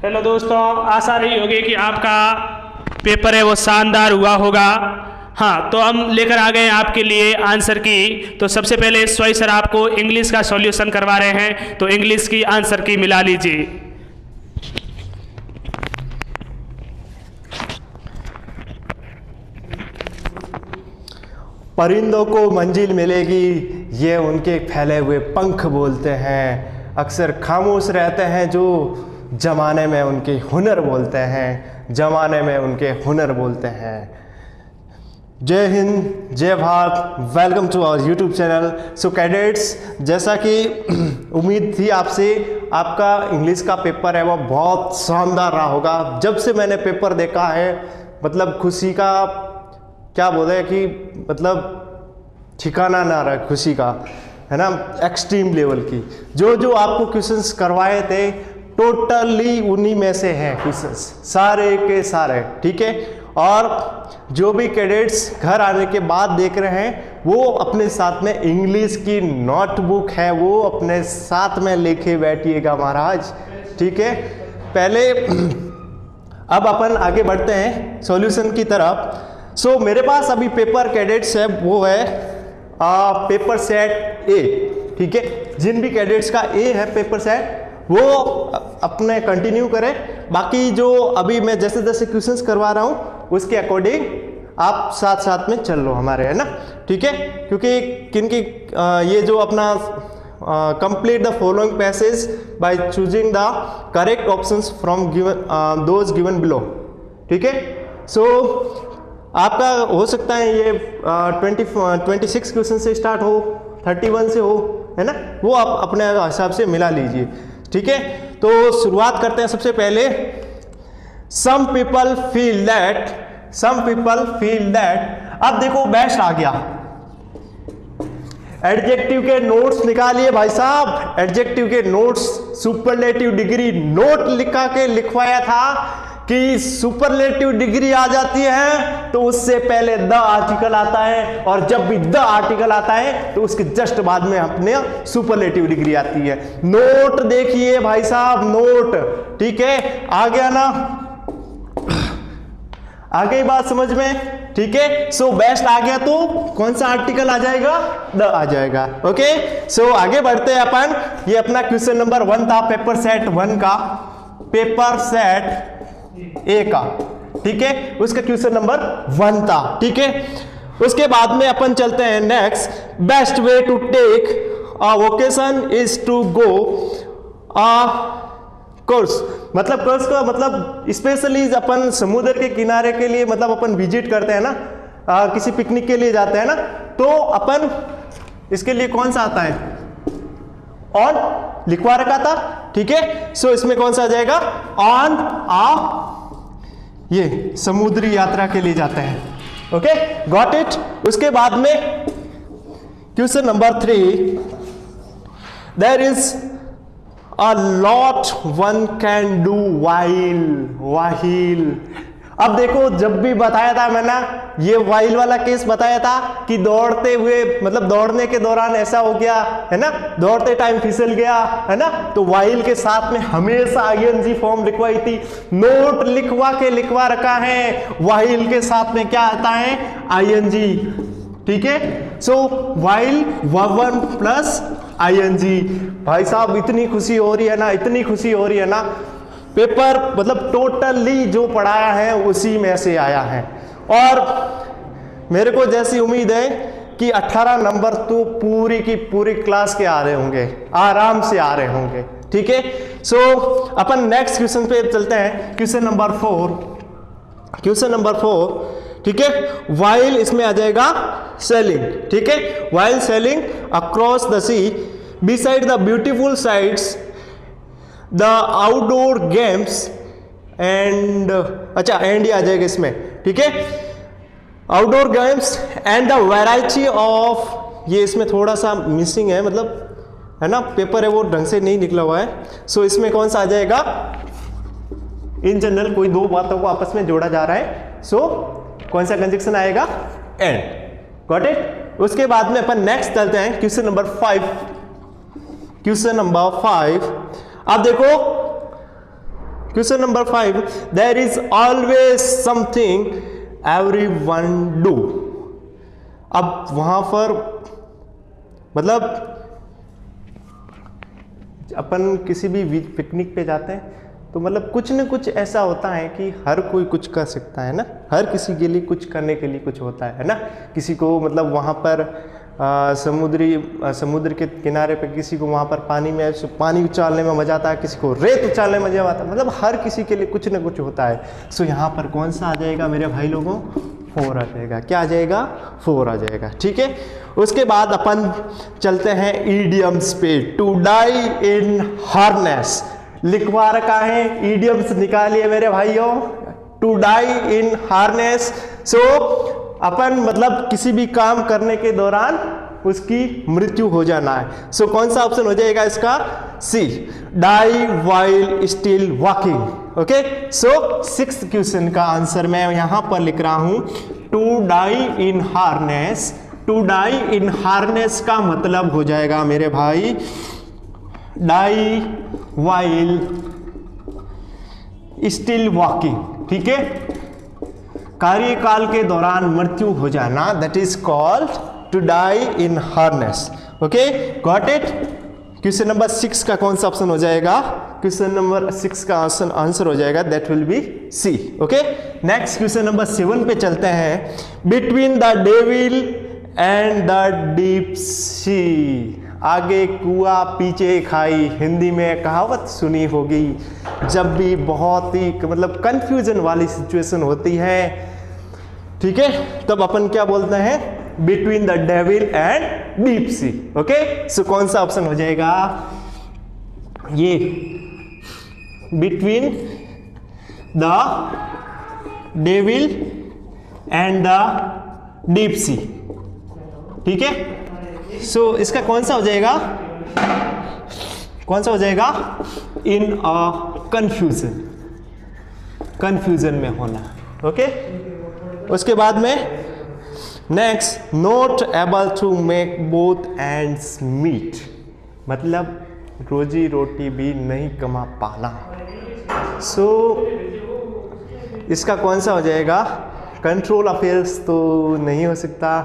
Hello दोस्तों, आशा रही होगी कि आपका पेपर है वो शानदार हुआ होगा। हाँ, तो हम लेकर आ गए हैं आपके लिए आंसर की। तो सबसे पहले सोई सर आपको इंग्लिश का सॉल्यूशन करवा रहे हैं, तो इंग्लिश की आंसर की मिला लीजिए। परिंदों को मंजिल मिलेगी, ये उनके फैले हुए पंख बोलते हैं। अक्सर खामोश रहते हैं जो जमाने में उनके हुनर बोलते हैं, जमाने में उनके हुनर बोलते हैं। जय हिंद, जय Bharat, welcome to our YouTube channel. So cadets, जैसा कि उम्मीद थी आपसे, आपका इंग्लिश का पेपर है वो बहुत शानदार रहा होगा। जब से मैंने पेपर देखा है, मतलब खुशी का क्या बोले कि मतलब ठिकाना ना रहा खुशी का, है ना, एक्सट्रीम लेवल की। जो आपको क्वेश्चंस करवाए थे टोटली उन्हीं में से हैं क्वेश्चंस, सारे के सारे, ठीक है। और जो भी कैडेट्स घर आने के बाद देख रहे हैं, वो अपने साथ में इंग्लिश की नोटबुक है वो अपने साथ में लेके बैठिएगा महाराज, ठीक है। पहले अब अपन आगे बढ़ते हैं सॉल्यूशन की तरफ। सो मेरे पास अभी पेपर कैडेट्स है वो है पेपर सेट ए, ठीक है। जिन भी कैडेट्स का ए है पेपर सेट, वो अपने कंटिन्यू करें। बाकी जो अभी मैं जैसे जैसे क्वेश्चंस करवा रहा हूँ उसके अकॉर्डिंग आप साथ साथ में चल लो हमारे, है ना, ठीक है। क्योंकि किनकी ये जो अपना complete the following passage by choosing the correct options from given those given below, ठीक है। सो आपका हो सकता है ये 26 क्वेश्चन से स्टार्ट हो, 31 से हो, है ना, वो आप अपने हिसाब से मिला लीजिए, ठीक है। तो शुरुआत करते हैं सबसे पहले। सम पीपल फील दैट, अब देखो बेस्ट आ गया। एडजेक्टिव के नोट्स निकालिए भाई साहब, एडजेक्टिव के नोट्स, सुपरलेटिव डिग्री नोट लिखवाया था कि सुपरलेटिव डिग्री आ जाती है तो उससे पहले द आर्टिकल आता है, और जब भी द आर्टिकल आता है तो उसके जस्ट बाद में अपने सुपरलेटिव डिग्री आती है। नोट देखिए भाई साहब, नोट, ठीक है। आ गया ना, आ गई बात समझ में, ठीक है। सो बेस्ट आ गया तो कौन सा आर्टिकल आ जाएगा, द आ जाएगा, ओके। सो आगे बढ़ते हैं अपन। ये अपना क्वेश्चन नंबर 1 था पेपर सेट 1 का, पेपर सेट ए का, ठीक है। उसका क्वेश्चन नंबर 1 था, ठीक है। उसके बाद में अपन चलते हैं next. Best way to take a vocation is to go a course, मतलब कोर्स का मतलब स्पेशली अपन समुद्र के किनारे के लिए, मतलब अपन विजिट करते हैं ना, किसी पिकनिक के लिए जाते हैं ना, तो अपन इसके लिए कौन सा आता है, ऑन लिखवा रखा था, ठीक है। सो इसमें कौन सा आ जाएगा, ऑन आ, ये समुद्री यात्रा के लिए जाते हैं, ओके, गॉट इट। उसके बाद में question number 3, there is a lot one can do while. अब देखो, जब भी बताया था मैंने ये व्हाइल वाला केस बताया था कि दौड़ते हुए, मतलब दौड़ने के दौरान ऐसा हो गया, है ना, दौड़ते टाइम फिसल गया, है ना, तो व्हाइल के साथ में हमेशा आईएनजी फॉर्म लिखवाई थी। नोट लिखवा रखा है, व्हाइल के साथ में क्या आता है, आईएनजी, ठीक है। So while verb plus ING. भाई साहब इतनी खुशी हो रही है ना, इतनी खुशी हो रही है ना, पेपर मतलब टोटली जो पढ़ाया है उसी में से आया है। और मेरे को जैसी उम्मीद है कि 18 नंबर तो पूरी की पूरी क्लास के आ रहे होंगे, आराम से आ रहे होंगे, ठीक है। सो अपन नेक्स्ट क्वेश्चन पे चलते हैं, क्वेश्चन नंबर 4, ठीक है। व्हाइल इसमें आ जाएगा सेलिंग, ठीक है। While sailing across the sea beside the beautiful sights the outdoor games and, अच्छा एंड ही आ जाएगा इसमें, ठीक है। Outdoor games and the variety of, ये इसमें थोड़ा सा मिसिंग है, मतलब है ना, पेपर है वो ढंग से नहीं निकला हुआ है। सो इसमें कौन सा आ जाएगा, इन जनरल कोई दो बातों को आपस में जोड़ा जा रहा है, सो कौन सा कंजक्शन आएगा, एंड, गॉट इट। उसके बाद में अपन नेक्स्ट चलते हैं क्वेश्चन नंबर 5। अब देखो question number 5, there is always something everyone do. अब वहां पर मतलब अपन किसी भी पिकनिक पे जाते हैं तो मतलब कुछ न कुछ ऐसा होता है कि हर कोई कुछ कर सकता है ना, हर किसी के लिए कुछ करने के लिए कुछ होता है ना। किसी को मतलब वहाँ पर समुद्र के किनारे पे किसी को वहाँ पर पानी उछालने में मजा आता है, किसी को रेत उछालने में मजा आता है, मतलब हर किसी के लिए कुछ न कुछ होता है। सो यहाँ पर कौन सा आ जाएगा मेरे भाई लोगों? 4 आ जाएगा। क्या आ जाएगा? 4 आ जाएगा। ठीक है, उसके बाद अपन चलते हैं ईडियम्स पे। टू डाई इन हार्नेस लिखवा रखा है, ईडियम्स निकालिए मेरे भाइयों। टू डाई इन हार्नेस, सो अपन मतलब किसी भी काम करने के दौरान उसकी मृत्यु हो जाना है। सो कौन सा ऑप्शन हो जाएगा इसका? See, die while still walking. Okay, so 6th question का आंसर मैं यहां पर लिख रहा हूं, to die in harness. To die in harness का मतलब हो जाएगा मेरे भाई डाई वाइल स्टिल वॉकिंग। ठीक है, कार्यकाल के दौरान मृत्यु हो जाना, that is called to die in harness. Okay, got it. Question number 6 का कौन सा ऑप्शन हो जाएगा? क्वेश्चन नंबर 6 का आंसर हो जाएगा that will be C. Okay, next question number 7 पे चलते हैं। Between the devil and the deep sea, आगे कुआ पीछे खाई, हिंदी में कहावत सुनी होगी। जब भी बहुत ही मतलब कंफ्यूजन वाली सिचुएशन होती है, ठीक है, तब अपन क्या बोलते हैं? Between the devil and deep sea. Okay, so कौन सा ऑप्शन हो जाएगा? ये between the devil and the deep sea. ठीक है, सो इसका कौन सा हो जाएगा? कौन सा हो जाएगा? इन अ कंफ्यूजन, कंफ्यूजन में होना। ओके, उसके बाद में next, not able to make both ends meet, मतलब रोजी रोटी भी नहीं कमा पाना। सो इसका कौन सा हो जाएगा? कंट्रोल अफेयर्स तो नहीं हो सकता,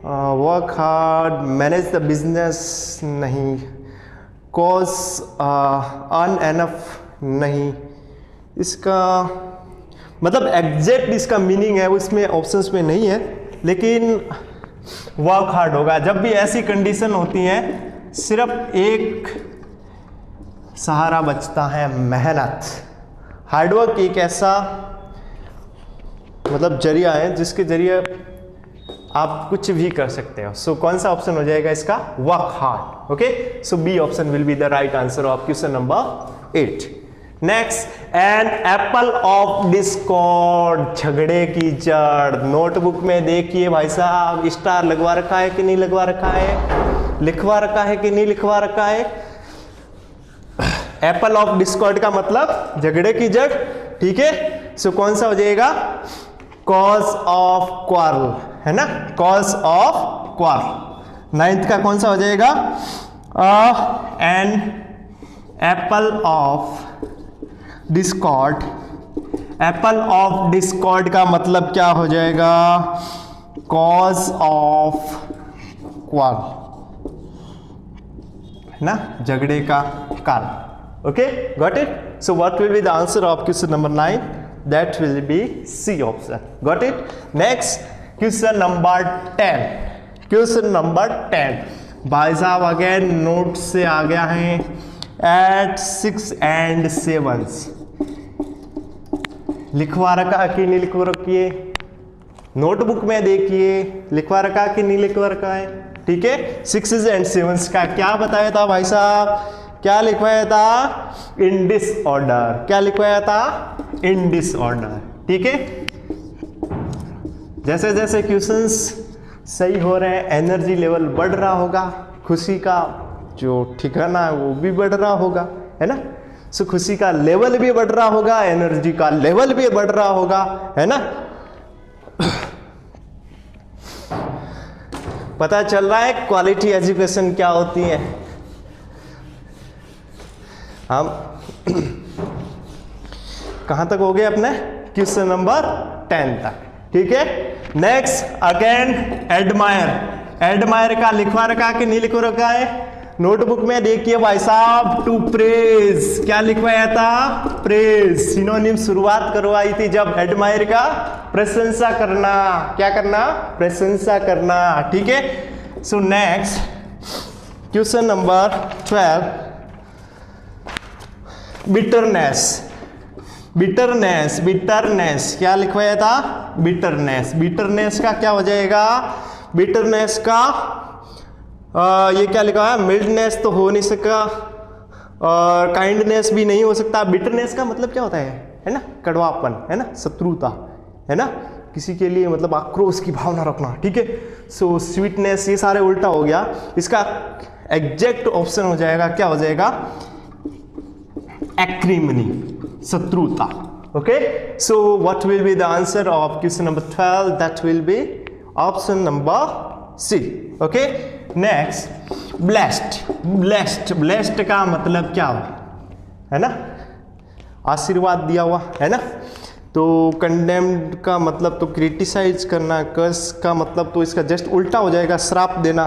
work hard, manage the business नहीं, कॉज अर्न एनफ नहीं। इसका मतलब एग्जैक्ट इसका मीनिंग है उसमें ऑप्शंस में नहीं है, लेकिन वर्क हार्ड होगा। जब भी ऐसी कंडीशन होती है सिर्फ एक सहारा बचता है, मेहनत। हार्डवर्क एक ऐसा मतलब जरिया है जिसके जरिए आप कुछ भी कर सकते हो। सो कौन सा ऑप्शन हो जाएगा इसका? Work hard. Okay, so B option will be the right answer of question number 8। Next, an apple of discord, झगड़े की जड़। नोटबुक में देखिए भाई साहब, स्टार लगवा रखा है कि नहीं लगवा रखा है, लिखवा रखा है कि नहीं लिखवा रखा है। एप्पल ऑफ डिस्कॉर्ड का मतलब झगड़े की जड़। ठीक है, सो कौन सा हो जाएगा? कॉज ऑफ क्वारल, है ना, कॉज ऑफ क्वारल। 9th का कौन सा हो जाएगा? An apple of discord. Apple of discord का मतलब क्या हो जाएगा? कॉज ऑफ क्वारल, है ना, झगड़े का कारण। Okay, got it. So what will be the answer of question number 9? That will be C option. Got it. Next, question number 10। Question number 10 भाई साहब अगेन नोट से आ गया है। एट 6 and 7 लिखवा रखा कि नहीं लिखवा रखी है? नोटबुक में देखिए लिखवा रखा कि नहीं लिखवा रखा है। ठीक है, 6 and 7 का क्या बताया था भाई साहब? क्या लिखवाया था? इन डिसऑर्डर। क्या लिखवाया था? इन डिसऑर्डर। ठीक है, जैसे जैसे क्वेश्चंस सही हो रहे हैं एनर्जी लेवल बढ़ रहा होगा, खुशी का जो ठिकाना है वो भी बढ़ रहा होगा, है ना। सो खुशी का लेवल भी बढ़ रहा होगा, एनर्जी का लेवल भी बढ़ रहा होगा, है ना। पता चल रहा है क्वालिटी एजुकेशन क्या होती है। हम कहाँ तक हो गए अपने? क्वेश्चन नंबर 10 तक, ठीक है। Next again admire. एडमायर का लिखवा रखा कि नहीं लिखवा रखा है नोटबुक में? देखिए भाई साहब, टू प्रेज, क्या लिखवाया था? प्रेज। सिनोनिम शुरुआत करवाई थी जब एडमायर का प्रशंसा करना। क्या करना? प्रशंसा करना, ठीक है। So next question number 12, bitterness. Bitterness, bitterness क्या लिखवाया था? बिटरनेस। बिटरनेस का क्या हो जाएगा? बिटरनेस का ये क्या लिखा है? मिल्डनेस तो हो नहीं सका और काइंडनेस भी नहीं हो सकता। बिटरनेस का मतलब क्या होता है ना? कड़वापन, है ना, शत्रुता, है ना, किसी के लिए मतलब आक्रोश की भावना रखना, ठीक है। सो स्वीटनेस, ये सारे उल्टा हो गया। इसका एग्जैक्ट ऑप्शन हो जाएगा, क्या हो जाएगा? एक्रीमनी, शत्रुता। Okay, so what will be the answer of question number 12? That will be option number C. Okay, next blessed. Blessed, blessed का मतलब क्या है ना? आशीर्वाद दिया हुआ, है ना। तो कंडेम्ड का मतलब तो क्रिटिसाइज करना, कर्स का मतलब तो इसका जस्ट उल्टा हो जाएगा, श्राप देना।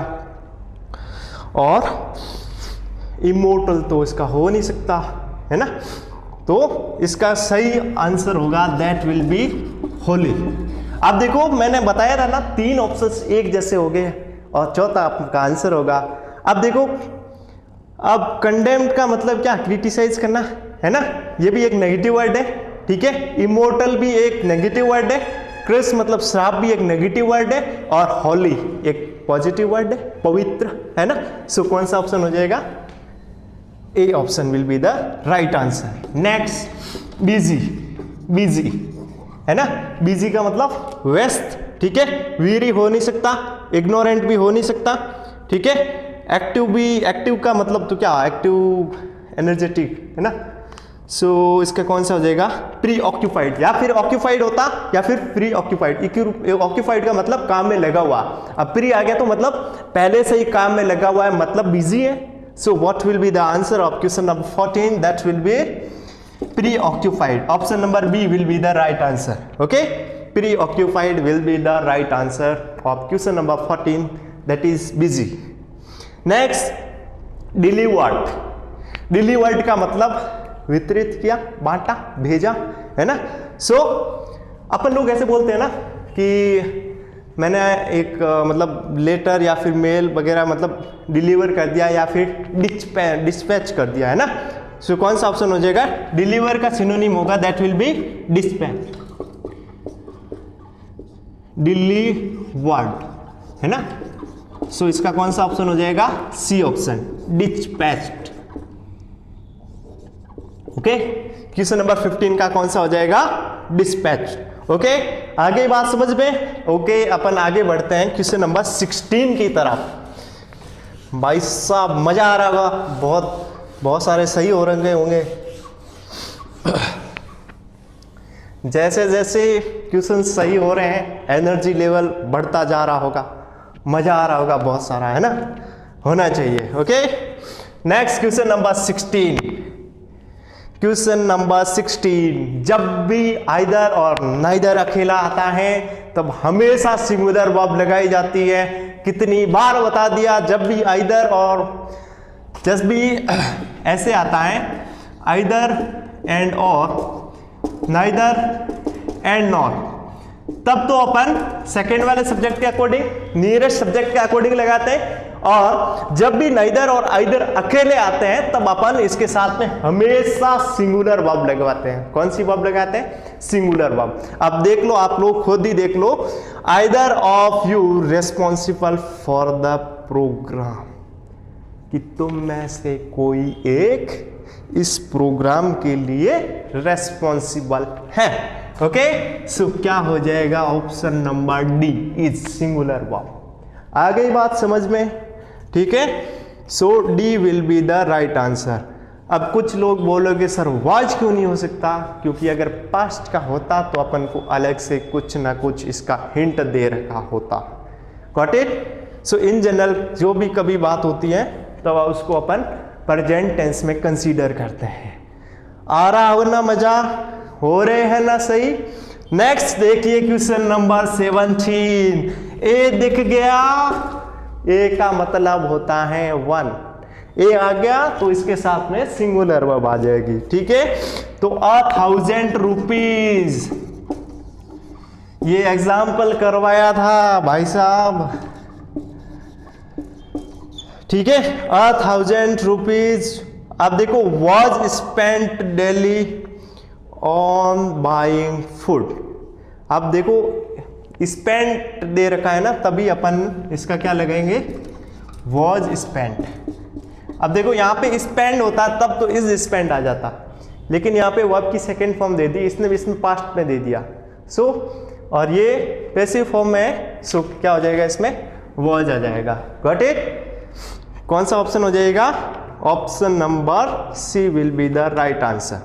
और इमोर्टल तो इसका हो नहीं सकता, है ना। तो इसका सही आंसर होगा दैट विल बी होली। अब देखो मैंने बताया था ना, 3 ऑप्शंस एक जैसे हो गए और चौथा आपका आंसर होगा। अब देखो, अब कंडेम्ड का मतलब क्या? क्रिटिसाइज करना, है ना, ये भी एक नेगेटिव वर्ड है, ठीक है। इमोर्टल भी एक नेगेटिव वर्ड है, क्रिस मतलब श्राप भी एक नेगेटिव वर्ड है, और होली एक पॉजिटिव वर्ड है, पवित्र, है ना। सो कौन सा ऑप्शन हो जाएगा? ए option will be the right answer. Next busy. Busy, है ना, बिजी का मतलब व्यस्त, ठीक है। वीरी हो नहीं सकता, इग्नोरेंट भी हो नहीं सकता, ठीक है। एक्टिव भी, एक्टिव का मतलब तो क्या? एक्टिव, एनर्जेटिक, है ना। सो इसका कौन सा हो जाएगा? प्री ऑक्यूपाइड, या फिर ऑक्यूपाइड होता या फिर प्री ऑक्यूपाइड। ऑक्यूपाइड का मतलब काम में लगा हुआ, अब प्री आ गया तो मतलब पहले से ही काम में लगा हुआ है, मतलब बिजी है। So what will be the answer of question number 14? That will be preoccupied. Option number B will be the right answer. Okay, preoccupied will be the right answer of question number 14, that is busy. Next delivered. Delivered का मतलब वितरित किया, बांटा, भेजा, है ना। सो अपन लोग ऐसे बोलते हैं ना कि मैंने एक मतलब लेटर या फिर मेल वगैरह मतलब डिलीवर कर दिया या फिर डिस्पैच कर दिया, है ना। सो कौन सा ऑप्शन हो जाएगा? डिलीवर का सिनोनिम होगा that will be dispatch, delivered, है ना। सो इसका कौन सा ऑप्शन हो जाएगा? C option, dispatched. Okay, question number 15 का कौन सा हो जाएगा? डिस्पैच। ओके, आगे बात समझ में? ओके, अपन आगे बढ़ते हैं क्वेश्चन नंबर 16 की तरफ। भाई साहब मजा आ रहा होगा, बहुत सारे सही हो रहे होंगे। जैसे जैसे क्वेश्चन सही हो रहे हैं एनर्जी लेवल बढ़ता जा रहा होगा, मजा आ रहा होगा बहुत सारा, है ना, होना चाहिए। Okay, next question number 16। Question number 16, जब भी आइदर और नाइदर अकेला आता है तब हमेशा सिंगुलर वर्ब लगाई जाती है। कितनी बार बता दिया? जब भी आइदर और जब भी ऐसे आता है आइदर एंड और, नाइदर एंड नॉट, तब तो अपन सेकेंड वाले सब्जेक्ट के अकॉर्डिंग, नियरेस्ट सब्जेक्ट के अकॉर्डिंग लगाते हैं। और जब भी नाइदर और आइदर अकेले आते हैं तब अपन इसके साथ में हमेशा सिंगुलर वर्ब लगवाते हैं। कौन सी वर्ब लगाते हैं? Singular verb. अब देख लो, आप लोग खुद ही देख लो, either of you responsible for the program, कि तुम में से कोई एक इस प्रोग्राम के लिए रेस्पॉन्सिबल है। ओके, सो क्या हो जाएगा? Option number D is singular verb. आ गई बात समझ में? ठीक है, so D will be the right answer. अब कुछ लोग बोलोगे सर वाज क्यों नहीं हो सकता? क्योंकि अगर पास्ट का होता तो अपन को अलग से कुछ ना कुछ इसका हिंट दे रखा होता। Got it? So in general जो भी कभी बात होती है तो उसको अपन प्रेजेंट टेंस में कंसीडर करते हैं। आ रहा हो ना मजा? हो रहे हैं ना सही। नेक्स्ट देखिए क्वेश्चन नंबर 17। ए दिख गया, ए का मतलब होता है 1। ए आ गया तो इसके साथ में सिंगुलर वर्ब आ जाएगी, ठीक है। तो 1000 रुपीज, ये एग्जाम्पल करवाया था भाई साहब, ठीक है। 1000 रुपीज। अब देखो was spent daily on buying food. अब देखो स्पेंट दे रखा है ना, तभी अपन इसका क्या लगाएंगे, वॉज स्पेंट। अब देखो यहाँ पे स्पेंड होता तब तो इज स्पेंड आ जाता, लेकिन यहाँ पे वर्ब की सेकेंड फॉर्म दे दी इसने पास्ट में दे दिया। सो और ये पैसिव फॉर्म में है, सो क्या हो जाएगा, इसमें वॉज आ जाएगा। Got it. कौन सा ऑप्शन हो जाएगा, option number C will be the right answer.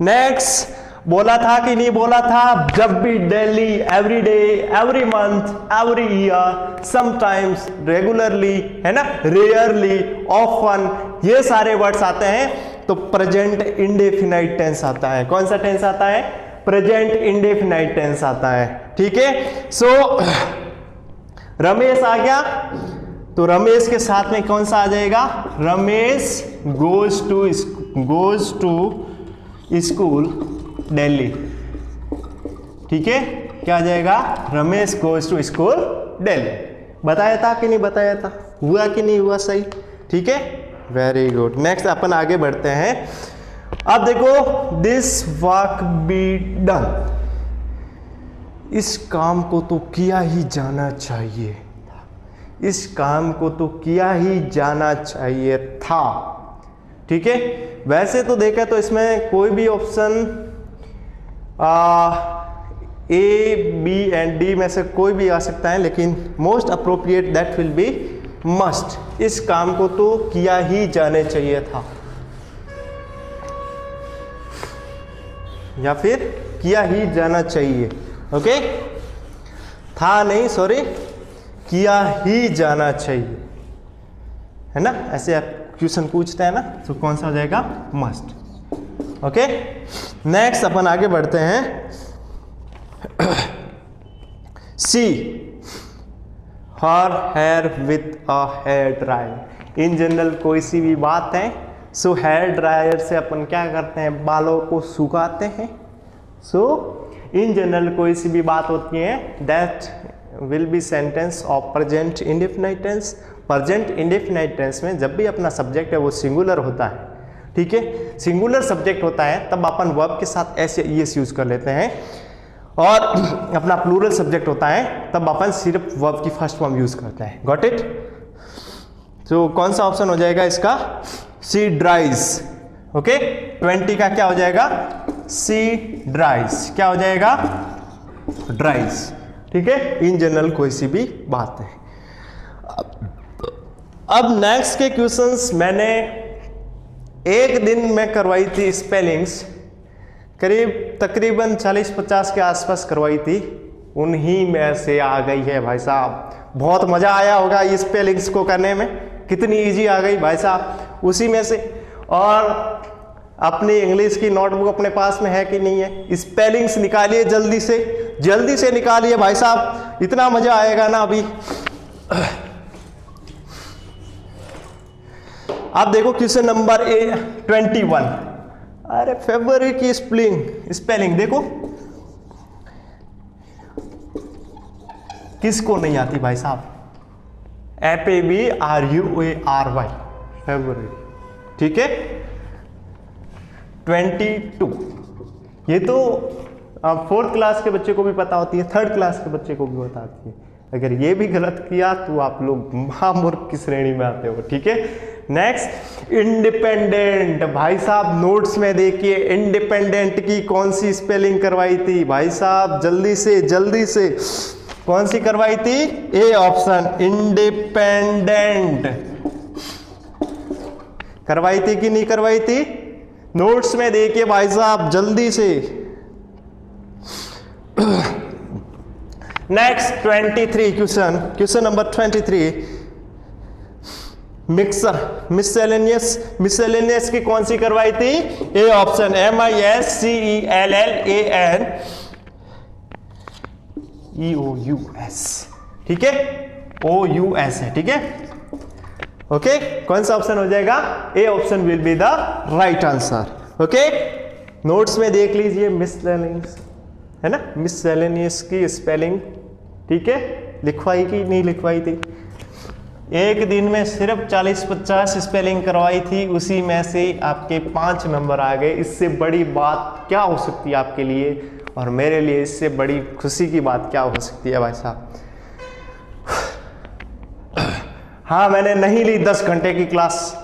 Next, बोला था कि नहीं बोला था, जब भी daily, every day, every month, every year, sometimes, regularly, है ना, रेयरली, ऑफन, ये सारे वर्ड्स आते हैं तो प्रेजेंट इंडेफिनाइट टेंस आता है। कौन सा टेंस आता है, प्रेजेंट इंडेफिनाइट टेंस आता है, ठीक है। सो रमेश आ गया तो रमेश के साथ में कौन सा आ जाएगा, Ramesh goes to school daily, ठीक है। क्या आ जाएगा, Ramesh goes to school daily. बताया था कि नहीं बताया था, हुआ कि नहीं हुआ सही, ठीक है, वेरी गुड। नेक्स्ट अपन आगे बढ़ते हैं। अब देखो दिस वर्क बी डन, इस काम को तो किया ही जाना चाहिए, इस काम को तो किया ही जाना चाहिए था, ठीक है। वैसे तो देखें तो इसमें कोई भी option A, B and D में से कोई भी आ सकता है, लेकिन most appropriate that will be must. इस काम को तो किया ही जाने चाहिए था, या फिर किया ही जाना चाहिए, ओके। था नहीं, सॉरी, किया ही जाना चाहिए, है ना। ऐसे आप क्वेश्चन पूछते हैं ना, तो कौन सा हो जाएगा, मस्ट, ओके। नेक्स्ट अपन आगे बढ़ते हैं। C, her hair with a hair dryer. In general कोई सी भी बात है, सो हेयर ड्रायर से अपन क्या करते हैं, बालों को सुखाते हैं। सो इन जनरल कोई सी भी बात होती है, that will be sentence of present indefinite tense. Present indefinite tense में जब भी अपना सब्जेक्ट है वो सिंगुलर होता है, ठीक है। सिंगुलर सब्जेक्ट होता है तब अपन वर्ब के साथ ऐसे ईएस यूज कर लेते हैं, और अपना प्लूरल सब्जेक्ट होता है तब अपन सिर्फ वर्ब की फर्स्ट फॉर्म यूज करते हैं। Got it. तो कौन सा ऑप्शन हो जाएगा इसका, सी ड्राइज, ओके। 20 का क्या हो जाएगा, सी ड्राइज, क्या हो जाएगा, ड्राइज, ठीक है। इन जनरल कोई सी भी बात है। अब नेक्स्ट के क्वेश्चंस मैंने एक दिन में करवाई थी, स्पेलिंग्स करीब तकरीबन 40-50 के आसपास करवाई थी, उन्हीं में से आ गई है भाई साहब। बहुत मजा आया होगा ये स्पेलिंग्स को करने में, कितनी इजी आ गई भाई साहब, उसी में से। और अपनी इंग्लिश की नोटबुक अपने पास में है कि नहीं है, स्पेलिंग्स निकालिए जल्दी से निकालिए भाई साहब, इतना मजा आएगा ना अभी। अब देखो क्वेश्चन नंबर 21। अरे फरवरी की स्पेलिंग देखो, किसको नहीं आती भाई साहब, FABRUARY, फरवरी, ठीक है। 22, ये तो 4th क्लास के बच्चे को भी पता होती है, 3rd क्लास के बच्चे को भी पता होती है। अगर ये भी गलत किया तो आप लोग महामूर्ख की श्रेणी में आते हो, ठीक है। Next, independent. भाई साहब नोट्स में देखिए इंडिपेंडेंट की कौन सी स्पेलिंग करवाई थी भाई साहब, जल्दी से कौन सी करवाई थी, ए ऑप्शन, इंडिपेंडेंट करवाई थी कि नहीं करवाई थी, नोट्स में देखिए भाई साहब जल्दी से। Next 23 question number 23। Mixer, miscellaneous की कौन सी करवाई थी? ए ऑप्शन, MISCELLANEOUS, ठीक है, OUS है, ठीक है, ओके। कौन सा ऑप्शन हो जाएगा? ए option will be the right answer, okay. Notes में देख लीजिए मिसलेनियस, है ना, मिसलेनियस की स्पेलिंग, ठीक है, लिखवाई की नहीं लिखवाई थी? एक दिन में सिर्फ 40-50 स्पेलिंग करवाई थी, उसी में से आपके 5 नंबर आ गए। इससे बड़ी बात क्या हो सकती है आपके लिए और मेरे लिए? इससे बड़ी खुशी की बात क्या हो सकती है भाई साहब? हाँ, मैंने नहीं ली 10 घंटे की क्लास,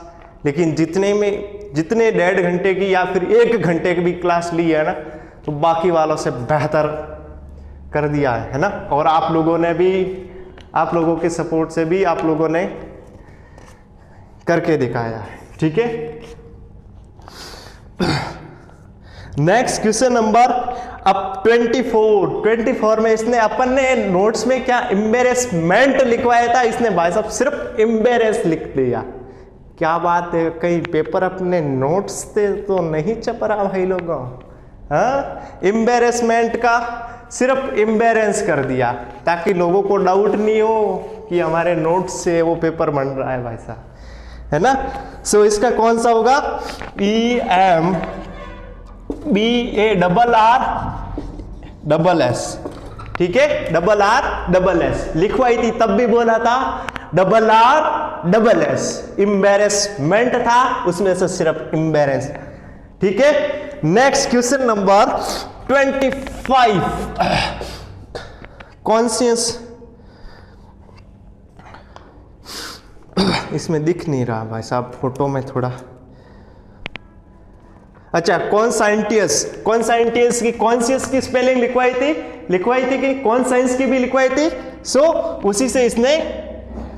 लेकिन जितने 1.5 घंटे की या फिर 1 घंटे की भी क्लास ली है ना, तो बाकी वालों से बेहतर कर दिया है ना। और आप लोगों ने भी, आप लोगों के सपोर्ट से भी आप लोगों ने करके दिखाया है, ठीक है। नेक्स्ट क्वेश्चन नंबर अब 24 में इसने अपन ने नोट्स में क्या एम्बेरेसमेंट लिखवाया था, इसने भाई साहब सिर्फ एम्बेरेस लिख दिया। क्या बात है, कहीं पेपर अपने नोट्स से तो नहीं छप रहा भाई लोगों? हाँ, एम्बेरेसमेंट का सिर्फ एम्बेरेंस कर दिया ताकि लोगों को डाउट नहीं हो कि हमारे नोट्स से वो पेपर बन रहा है भाई साहब, है ना। सो इसका कौन सा होगा? EMBARRS, ठीक है, RRS लिखवाई थी, तब भी बोला था RRS। एम्बेरेसमेंट था, उसमें से सिर्फ एम्बेरेंस, ठीक है। नेक्स्ट क्वेश्चन नंबर 25, कॉन्शियस, इसमें दिख नहीं रहा भाई साहब फोटो में थोड़ा, अच्छा, कॉन्साइंटियस की कॉन्शियस की स्पेलिंग लिखवाई थी कि कॉन्साइंस की भी लिखवाई थी। सो उसी से इसने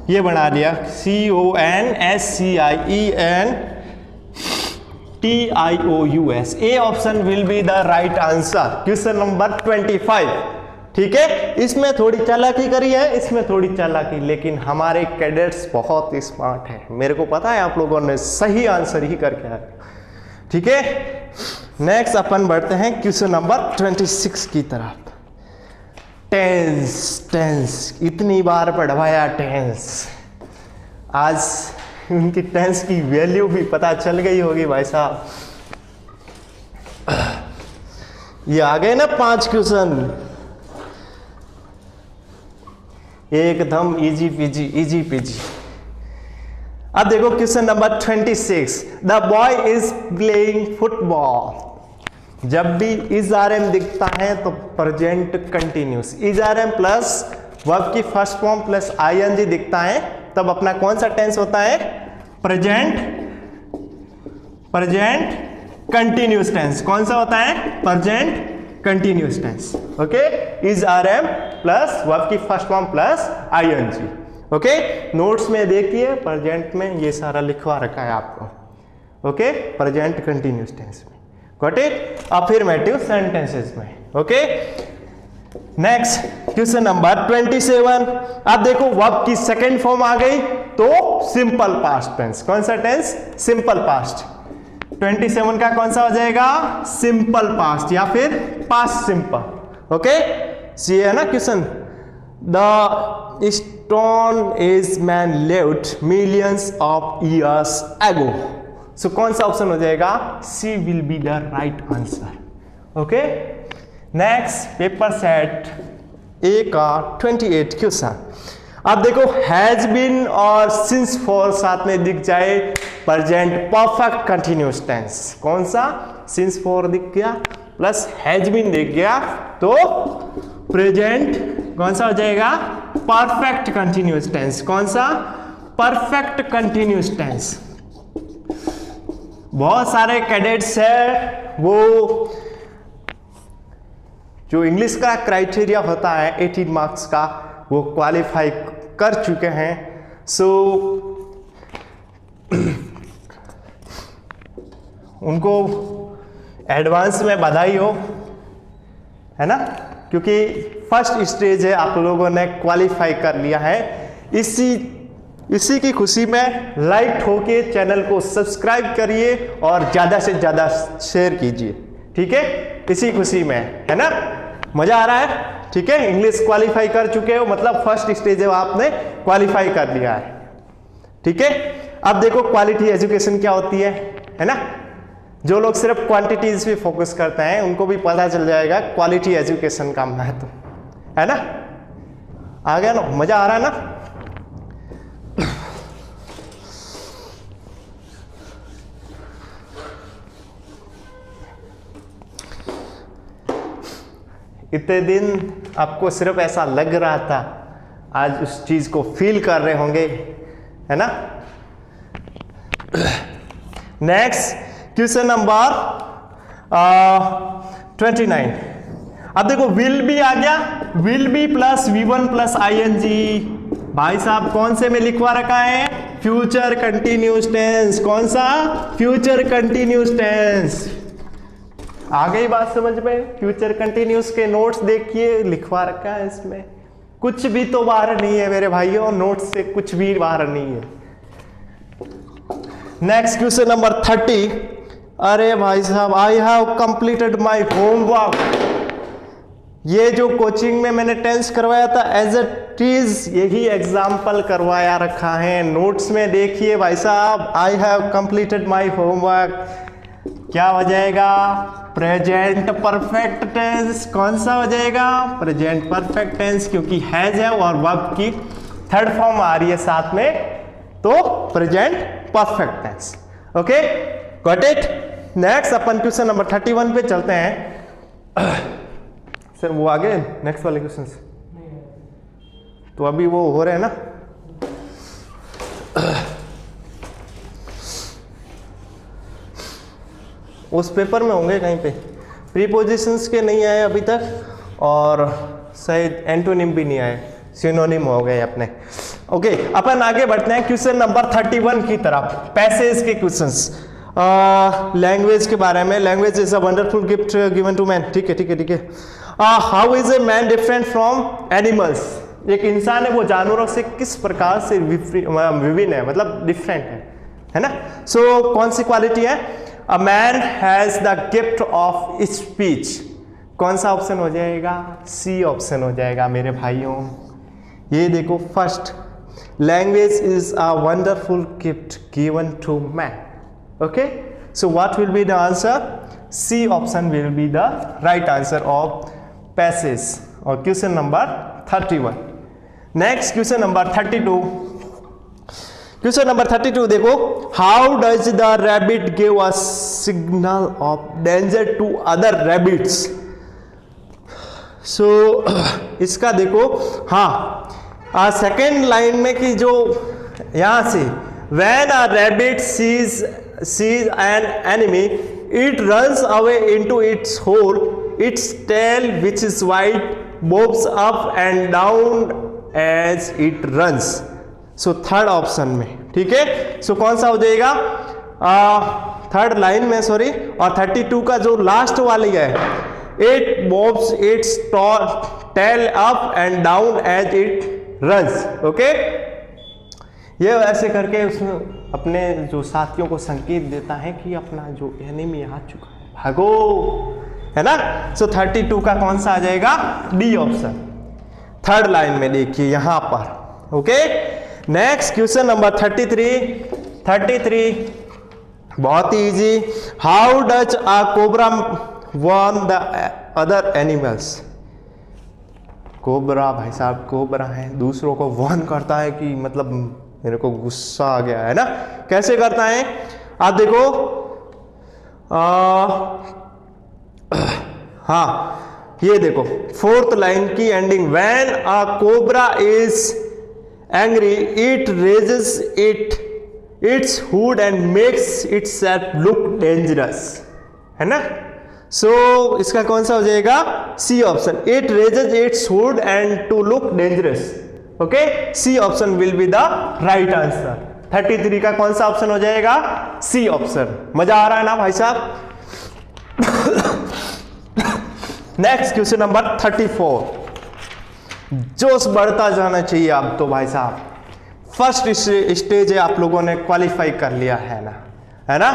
ये बना दिया, CONSCIENTIOUS। A option will be the right answer, question number 25, ठीक है। इसमें थोड़ी चालाकी करी है, इसमें थोड़ी चालाकी, लेकिन हमारे कैडेट्स बहुत स्मार्ट हैं, मेरे को पता है आप लोगों ने सही आंसर ही करके आए, ठीक है। नेक्स्ट अपन बढ़ते हैं क्वेश्चन नंबर 26 की तरफ। टेंस, इतनी बार पढ़वाया टेंस, आज उनकी टेंस की वैल्यू भी पता चल गई होगी भाई साहब। ये आ गए ना 5 क्वेश्चन, एकदम इजी पीजी। अब देखो question number 26, the boy is playing football. जब भी इज आर एम दिखता है तो present continuous, is are am plus verb की फर्स्ट फॉर्म प्लस आईएनजी दिखता है, तब अपना कौन सा टेंस होता है? Present continuous tense. कौन सा होता है? Present continuous tense, okay. Is are am plus verb की first form plus ING, okay. Notes में देखिए, प्रेजेंट में ये सारा लिखवा रखा है आपको, ओके, प्रेजेंट कंटिन्यूस टेंस में, गॉट इट। अफर्मेटिव सेंटेंसेस में, ओके। नेक्स्ट क्वेश्चन नंबर 27, अब देखो वर्ब की सेकंड फॉर्म आ गई तो सिंपल पास्ट टेंस। कौन सा टेंस? Simple past. 27 का कौन सा हो जाएगा? सिंपल पास्ट या फिर पास्ट सिंपल, ओके। ये है ना question, the stone age man lived millions of years ago. So कौन सा ऑप्शन हो जाएगा? C will be the right answer, okay. Next paper set A का 28 क्वेश्चन। अब देखो हैज बीन और सिंस फॉर साथ में दिख जाए, प्रेजेंट परफेक्ट कंटिन्यूस टेंस। कौन सा? सिंस फॉर दिख गया प्लस हैज बीन दिख गया तो प्रेजेंट कौन सा हो जाएगा? Perfect continuous tense. कौन सा? Perfect continuous tense. बहुत सारे कैडेट्स है वो जो इंग्लिश का क्राइटेरिया होता है 18 मार्क्स का, वो क्वालिफाई कर चुके हैं। सो उनको एडवांस में बधाई हो, है ना, क्योंकि फर्स्ट स्टेज है, आप लोगों ने क्वालिफाई कर लिया है। इसी इसी की खुशी में लाइक ठोके, चैनल को सब्सक्राइब करिए और ज़्यादा से ज़्यादा शेयर कीजिए, ठीक है। इसी खुशी में, है ना, मज़ा आ रहा है, ठीक है। इंग्लिश क्वालिफाई कर चुके हो, मतलब फर्स्ट स्टेज है आपने क्वालिफाई कर लिया है, ठीक है। अब देखो क्वालिटी एजुकेशन क्या होती है ना। जो लोग सिर्फ क्वांटिटीज पे फोकस करते हैं उनको भी पता चल जाएगा क्वालिटी एजुकेशन का महत्व, है ना। आ गया ना, मजा आ रहा है ना। इतने दिन आपको सिर्फ ऐसा लग रहा था, आज उस चीज को फील कर रहे होंगे, है ना। Next question number 29। अब देखो विल बी आ गया, will be plus V1 plus ING। भाई साहब कौन से में लिखवा रखा है? Future continuous tense. कौन सा? Future continuous tense. आ गई बात समझ में? फ्यूचर कंटिन्यूस के नोट्स देखिए, लिखवा रखा है इसमें। कुछ भी तो बाहर नहीं है मेरे भाइयों, नोट्स से कुछ भी बाहर नहीं है। Next question number 30। अरे भाई साहब, I have completed my homework. ये जो कोचिंग में मैंने टेंस करवाया था एज ए टीज, यही एग्जाम्पल करवाया रखा है नोट्स में। देखिए भाई साहब, I have completed my homework क्या हो जाएगा? Present perfect tense. कौन सा हो जाएगा? प्रेजेंट परफेक्ट टेंस, क्योंकि हैज है और वर्ब की थर्ड फॉर्म आ रही है साथ में, तो present perfect tense. Okay, got it. Next अपन क्वेश्चन नंबर 31 पे चलते हैं। सर वो आगे नेक्स्ट वाले क्वेश्चन तो अभी वो हो रहे हैं ना। उस पेपर में होंगे कहीं पे। प्रीपोजिशंस के नहीं आए अभी तक, और शायद एंटोनिम भी नहीं आए, सिनोनिम हो गए अपने। ओके, अपन आगे बढ़ते हैं क्वेश्चन नंबर 31 की तरफ। पैसेज के क्वेश्चंस, लैंग्वेज के बारे में। Language is a wonderful gift given to man. ठीक है ठीक है ठीक है। How is a man different from animals? एक इंसान है वो जानवरों से किस प्रकार से विभिन्न है, मतलब डिफरेंट है ना। सो कौन सी क्वालिटी है? A man has the gift of speech. कौन सा ऑप्शन हो जाएगा? सी ऑप्शन हो जाएगा मेरे भाइयों। ये देखो, first, language is a wonderful gift given to man. Okay, so what will be the answer? C option will be the right answer of passage और question number 31। Next question number 32। Question number 32 देखो, how does the rabbit give a signal of danger to other rabbits? So इसका देखो, हाँ, second line में कि जो यहां से, when a rabbit sees an enemy it runs away into its hole, its tail which is white moves up and down as it runs. So third option में, ठीक है। सो कौन सा हो जाएगा? थर्ड लाइन में, सॉरी, और 32 का जो लास्ट वाली है, it moves its tail up and down as it runs. Okay, ये ऐसे करके उसमें अपने जो साथियों को संकेत देता है कि अपना जो एनिमी आ चुका है, भागो, है ना। सो 32 का कौन सा आ जाएगा? डी ऑप्शन, थर्ड लाइन में देखिए यहां पर। ओके, नेक्स्ट क्वेश्चन नंबर 33 बहुत ही easy. How does a cobra warn the other animals? Cobra, भाई साहब कोबरा है, दूसरों को वार्न करता है कि मतलब मेरे को गुस्सा आ गया, है ना। कैसे करता है आप देखो, हाँ, ये देखो फोर्थ लाइन की ending, when a cobra is angry it raises its hood and makes itself look dangerous, है ना। सो इसका कौन सा हो जाएगा? C option, it raises its hood and to look dangerous. Okay, C option will be the right answer. 33 का कौन सा ऑप्शन हो जाएगा? C option. मजा आ रहा है ना भाई साहब? Next question number 34। जोश बढ़ता जाना चाहिए अब तो भाई साहब। फर्स्ट स्टेज है, आप लोगों ने क्वालिफाई कर लिया है ना, है ना।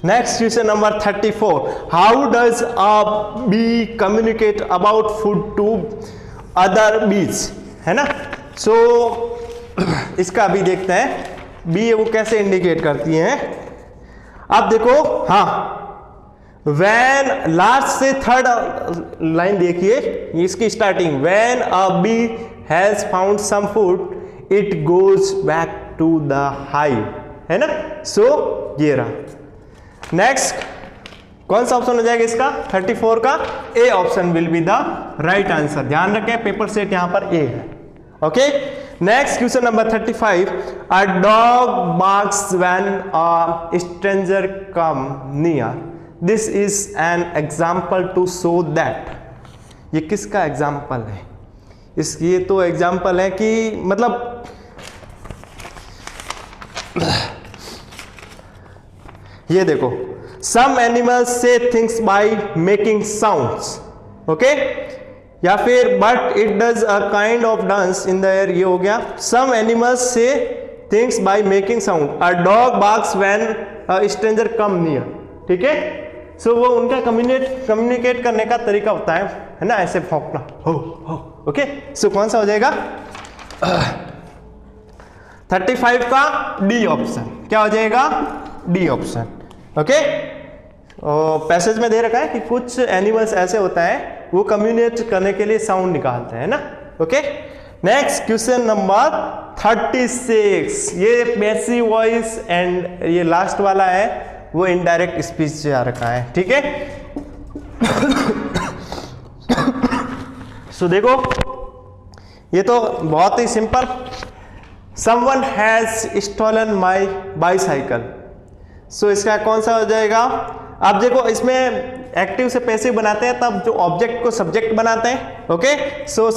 Next question number 34, how does a bee communicate about food to other bees, है ना। सो इसका अभी देखते हैं बी वो कैसे इंडिकेट करती हैं। अब देखो, हाँ, वैन लास्ट से थर्ड लाइन देखिए, इसकी starting, when a bee has found some food it goes back to the hive, है ना। सो ये रहा। नेक्स्ट कौन सा ऑप्शन हो जाएगा इसका 34 का? A option will be the right answer. ध्यान रखें पेपर सेट यहां पर ए है। Okay, next question number 35, a dog barks when a stranger come near, this is an example to show that. ये किसका एग्जाम्पल है? ये तो एग्जाम्पल है कि मतलब ये देखो, सम एनिमल्स से things by making sounds, okay, या फिर but it does a kind of dance in the air, ये हो गया। सम एनिमल्स से things by making sound, a dog barks when a stranger come near, ठीक है। सो वो उनका कम्युनिकेट करने का तरीका होता है ना, ऐसे भौंकना, हो, ओके। सो कौन सा हो जाएगा 35 का डी ऑप्शन, क्या हो जाएगा? D option, okay. पैसेज में दे रखा है कि कुछ एनिमल्स ऐसे होता है वो कम्युनिकेट करने के लिए साउंड निकालते हैं ना, ओके। नेक्स्ट क्वेश्चन नंबर 36, ये पैसिव वॉइस एंड ये लास्ट वाला है वो इनडायरेक्ट स्पीच से आ रखा है, ठीक है। सो देखो, ये तो बहुत ही simple, someone has stolen my bicycle. So इसका कौन सा हो जाएगा? आप देखो, इसमें एक्टिव से पैसिव बनाते हैं तब जो ऑब्जेक्ट को सब्जेक्ट बनाते हैं, ओके। सो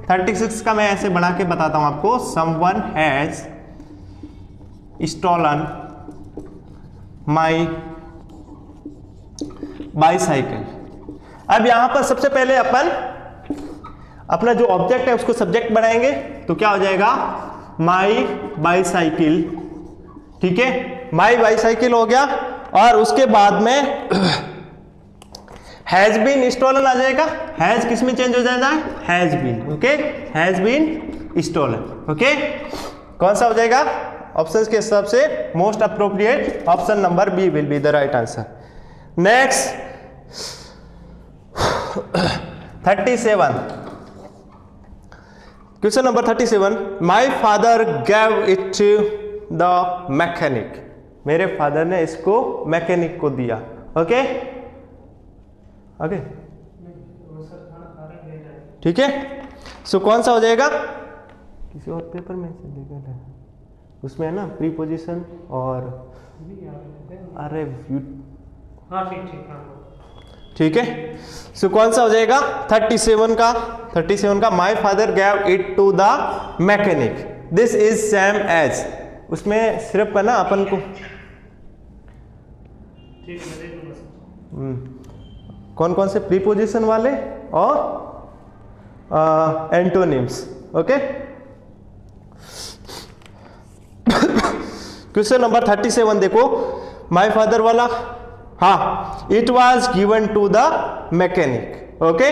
36 का मैं ऐसे बना के बताता हूं आपको, someone has stolen my bicycle. अब यहां पर सबसे पहले अपन अपना जो ऑब्जेक्ट है उसको सब्जेक्ट बनाएंगे, तो क्या हो जाएगा? माई बाईसाइकिल, ठीक है। माई बाईसाइकिल हो गया, और उसके बाद में हैज बीन स्टोलन आ जाएगा। हैज किस में चेंज हो जाएगा? Has been, okay, has been stolen, okay. कौन सा हो जाएगा? ऑप्शंस के हिसाब से most appropriate option number B will be the right answer. Next 37, question number 37, my father gave it to the mechanic. मेरे फादर ने इसको मैकेनिक को दिया, ओके, ओके, ठीक है। सो कौन सा हो जाएगा? किसी और पेपर में से देखा, उसमें है ना प्रीपोजिशन और अरे हाँ, ठीक है। सो कौन सा हो जाएगा 37 का my father gave it to the mechanic, this is same as. उसमें सिर्फ है ना अपन को कौन कौन से प्रीपोजिशन वाले और एंटोनिम्स, ओके। क्वेश्चन नंबर 37 देखो, माय फादर वाला, हाँ, it was given to the mechanic, okay.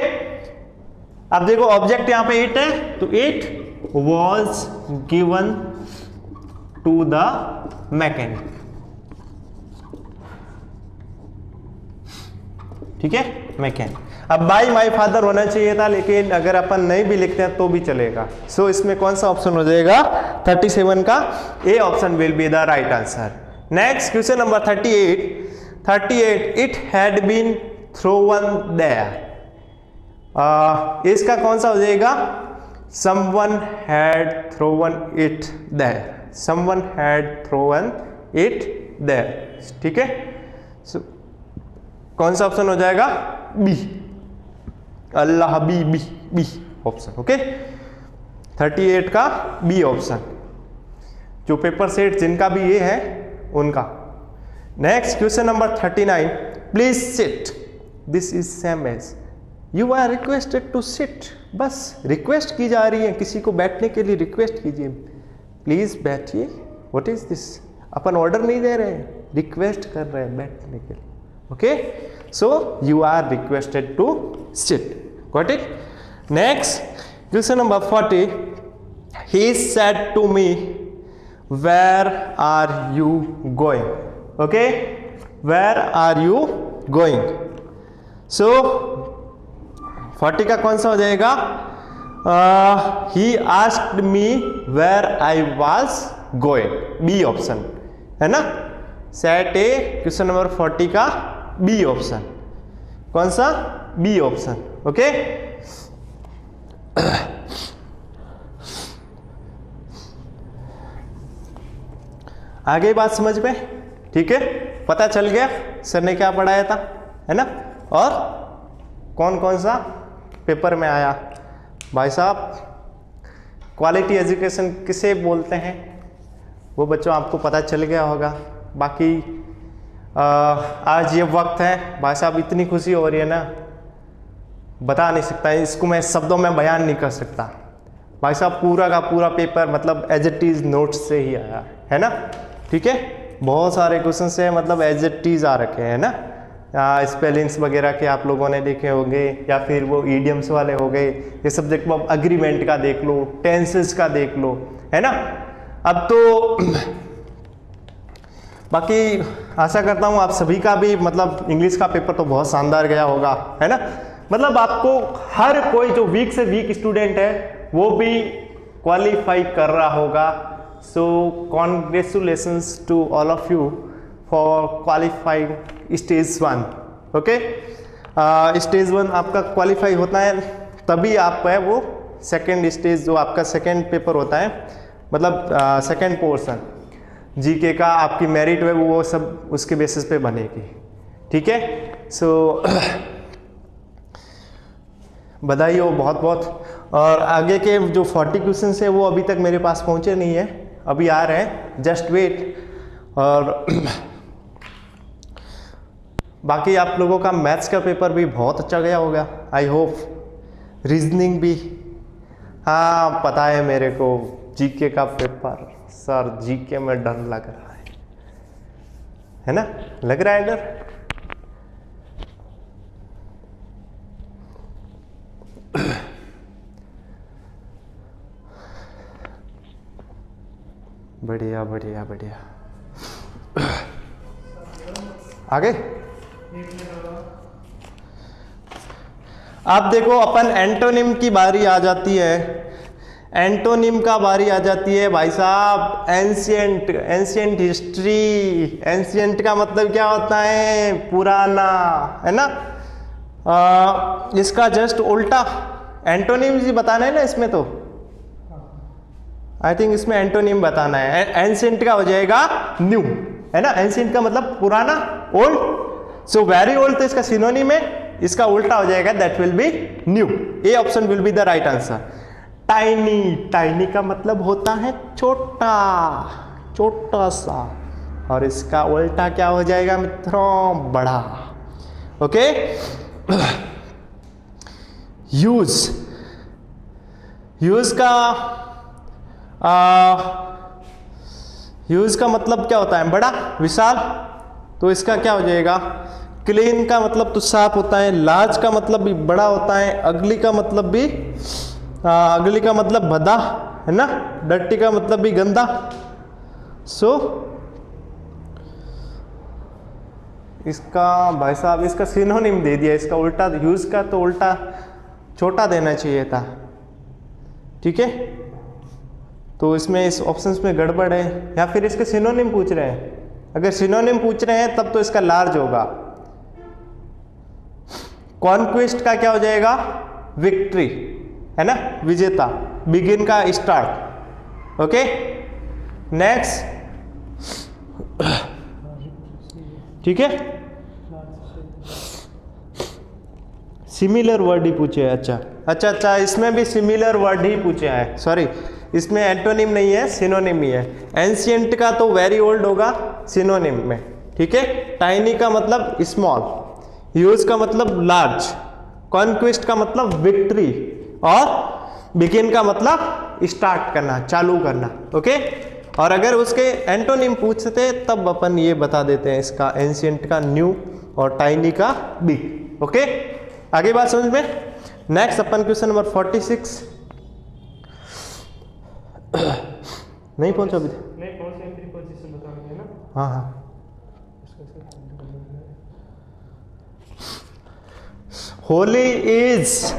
अब देखो ऑब्जेक्ट यहां पे इट है, तो it was given to the mechanic, ठीक है, मैकेनिक। अब बाय माय फादर होना चाहिए था, लेकिन अगर अपन नहीं भी लिखते हैं तो भी चलेगा। सो इसमें कौन सा ऑप्शन हो जाएगा 37 का? A option will be the right answer. Next question number 38, it had been thrown there. इसका कौन सा हो जाएगा? Someone had thrown it there, someone had thrown it there, ठीक है। सो कौन सा ऑप्शन हो जाएगा? बी, अल्लाह बी ऑप्शन, ओके। 38 का बी ऑप्शन, जो पेपर सेट जिनका भी ये है उनका। Next question number 39, please sit, this is same as. You are requested to sit, बस रिक्वेस्ट की जा रही है, किसी को बैठने के लिए रिक्वेस्ट कीजिए, प्लीज बैठिए। What is this, upon order नहीं दे रहे हैं, रिक्वेस्ट कर रहे हैं बैठने के लिए। Okay, so you are requested to sit, got it. Next question number 40, he said to me where are you going. Okay, where are you going. So 40 का कौन सा हो जाएगा? He asked me where I was going, B option है ना। Set ए question number 40 का B option, कौन सा? B option. ओके, आगे बात समझ में, ठीक है, पता चल गया सर ने क्या पढ़ाया था, है ना। और कौन कौन सा पेपर में आया भाई साहब, क्वालिटी एजुकेशन किसे बोलते हैं वो बच्चों आपको पता चल गया होगा। बाकी आज ये वक्त है भाई साहब, इतनी खुशी हो रही है ना, बता नहीं सकता, इसको मैं शब्दों में बयान नहीं कर सकता भाई साहब। पूरा का पूरा पेपर मतलब एज इट इज नोट्स से ही आया है ना, ठीक है। बहुत सारे क्वेश्चन से मतलब एज इट इज आ रखे हैं ना, स्पेलिंग्स वगैरह के आप लोगों ने देखे होंगे, या फिर वो ईडियम्स वाले हो गए, ये सब देख लो, अग्रीमेंट का देख लो, टेंसेस का देख लो, है ना। अब तो बाकी आशा करता हूँ आप सभी का भी मतलब इंग्लिश का पेपर तो बहुत शानदार गया होगा, है ना। मतलब आपको हर कोई जो वीक से वीक स्टूडेंट है वो भी क्वालिफाई कर रहा होगा। So congratulations to all of you for qualifying stage 1। Okay, stage 1 आपका क्वालिफाई होता है तभी आप है वो सेकेंड स्टेज जो आपका सेकेंड पेपर होता है, मतलब सेकेंड पोर्शन जीके का आपकी मेरिट है वो सब उसके बेसिस पे बनेगी, ठीक है। सो बधाई हो बहुत बहुत। और आगे के जो 40 क्वेश्चन है वो अभी तक मेरे पास पहुंचे नहीं है, अभी आ रहे हैं, जस्ट वेट। और बाकी आप लोगों का मैथ्स का पेपर भी बहुत अच्छा गया होगा, आई होप। रीजनिंग भी, हाँ पता है मेरे को, जीके का पेपर सर, जीके में डर लग रहा है ना, लग रहा है डर। बढ़िया बढ़िया बढ़िया, आगे आप देखो अपन एंटोनिम की बारी आ जाती है। एंटोनिम का बारी आ जाती है भाई साहब, एंशिएंट, एंशिएंट हिस्ट्री। एंशिएंट का मतलब क्या होता है? पुराना, है ना। इसका जस्ट उल्टा एंटोनिम ही बताना है ना इसमें, तो आई थिंक इसमें एंटोनिम बताना है। एंशिएंट का हो जाएगा न्यू, है ना। एंशिएंट का मतलब पुराना, ओल्ड। सो वेरी ओल्ड तो इसका सिनोनिम है, इसका उल्टा हो जाएगा, that will B new. A option will be the right answer. Tiny, tiny का मतलब होता है छोटा, छोटा सा, और इसका उल्टा क्या हो जाएगा मित्रों? बड़ा। ओके, यूज, यूज का मतलब क्या होता है? बड़ा, विशाल। तो इसका क्या हो जाएगा? क्लीन का मतलब तो साफ होता है, लार्ज का मतलब भी बड़ा होता है, अगली का मतलब भी अगली का मतलब भद्दा, है ना। डर्टी का मतलब भी गंदा। सो इसका भाई साहब इसका सिनोनिम दे दिया, इसका उल्टा यूज का तो उल्टा छोटा देना चाहिए था, ठीक है। तो इसमें इस ऑप्शंस में गड़बड़ है, या फिर इसके सिनोनिम पूछ रहे हैं। अगर सिनोनिम पूछ रहे हैं तब तो इसका लार्ज होगा। कॉन्क्वेस्ट का क्या हो जाएगा? विक्ट्री, है ना, विजेता। बिगिन का स्टार्ट। ओके, नेक्स्ट, ठीक है। सिमिलर वर्ड ही पूछे हैं। अच्छा, इसमें भी सिमिलर वर्ड ही पूछे हैं, सॉरी, इसमें एंटोनिम नहीं है, सिनोनिम ही है। एंशिएंट का तो वेरी ओल्ड होगा सिनोनिम में, ठीक है। टाइनी का मतलब स्मॉल, ह्यूज का मतलब लार्ज, कॉन्क्विस्ट का मतलब विक्ट्री, और बिगिन का मतलब स्टार्ट करना, चालू करना। ओके, और अगर उसके एंटोनिम पूछते तब अपन ये बता देते हैं इसका एंशिएंट का न्यू और टाइनी का बिग। ओके, आगे बात समझ में। नेक्स्ट अपन क्वेश्चन नंबर 46 नहीं पहुंचा अभी? नहीं पहुंचे, प्रीपोजिशन बता रहे हैं ना। हाँ हाँ, होली इज